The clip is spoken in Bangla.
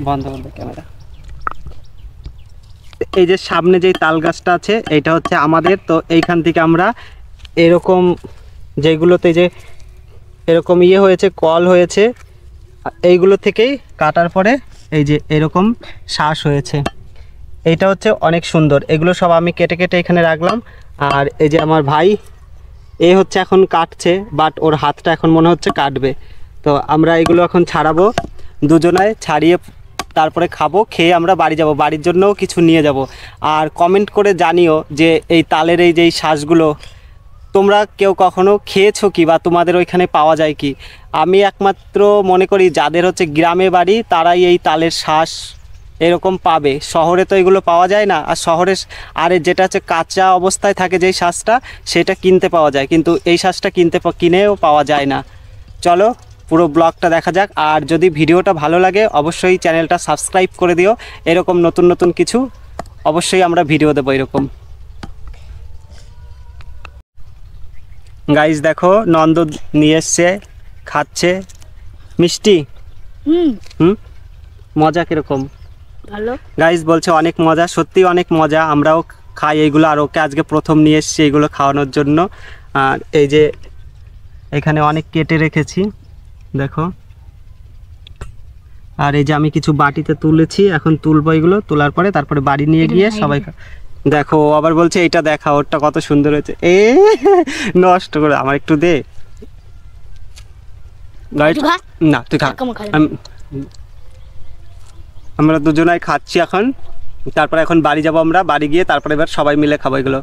বন্ধ করবে ক্যামেরা। এই যে সামনে যেই তাল গাছটা আছে এইটা হচ্ছে আমাদের, তো এইখান থেকে আমরা এরকম যেগুলোতে যে এরকম ইয়ে হয়েছে কল হয়েছে এইগুলো থেকেই কাটার পরে এই যে এরকম শ্বাস হয়েছে, এইটা হচ্ছে অনেক সুন্দর। এগুলো সব আমি কেটে কেটে এখানে রাখলাম। আর এই যে আমার ভাই এ হচ্ছে এখন কাটছে, বাট ওর হাতটা এখন মনে হচ্ছে কাটবে। তো আমরা এগুলো এখন ছাড়াবো দুজনায়, ছাড়িয়ে তারপরে খাবো, খেয়ে আমরা বাড়ি যাব, বাড়ির জন্যও কিছু নিয়ে যাব। আর কমেন্ট করে জানিও যে এই তালের এই যেই শ্বাসগুলো তোমরা কেউ কখনো খেয়েছো কি, বা তোমাদের ওইখানে পাওয়া যায় কি। আমি একমাত্র মনে করি যাদের হচ্ছে গ্রামে বাড়ি তারাই এই তালের শ্বাস এরকম পাবে, শহরে তো এগুলো পাওয়া যায় না। আর শহরে আর যেটা হচ্ছে কাঁচা অবস্থায় থাকে যেই শ্বাসটা সেটা কিনতে পাওয়া যায়, কিন্তু এই শ্বাসটা কিনেও পাওয়া যায় না। চলো পুরো ব্লগটা দেখা যাক। আর যদি ভিডিওটা ভালো লাগে অবশ্যই চ্যানেলটা সাবস্ক্রাইব করে দিও, এরকম নতুন নতুন কিছু অবশ্যই আমরা ভিডিও দেবো এরকম। গাইস দেখো নন্দ নিয়ে এসছে, খাচ্ছে মিষ্টি। মজা কিরকম? ভালো। গাইস বলছে অনেক মজা, সত্যি অনেক মজা, আমরাও খাই এগুলো। আর ওকে আজকে প্রথম নিয়ে এসছি এগুলো খাওয়ানোর জন্য। আর এই যে এখানে অনেক কেটে রেখেছি দেখো। আর এই যে আমি কিছু বাটিতে তুলেছি, এখন তুলবো এগুলো, তোলার পরে তারপরে বাড়ি নিয়ে গিয়ে সবাই দেখো। আবার বলছে এইটা দেখা, ওরটা কত সুন্দর হয়েছে। নষ্ট করে আমার একটু দে গাইস। না তুই খা, আমরা দুজনাই খাচ্ছি এখন। তারপরে এখন বাড়ি যাব আমরা, বাড়ি গিয়ে তারপরে এবার সবাই মিলে খাবো এগুলো।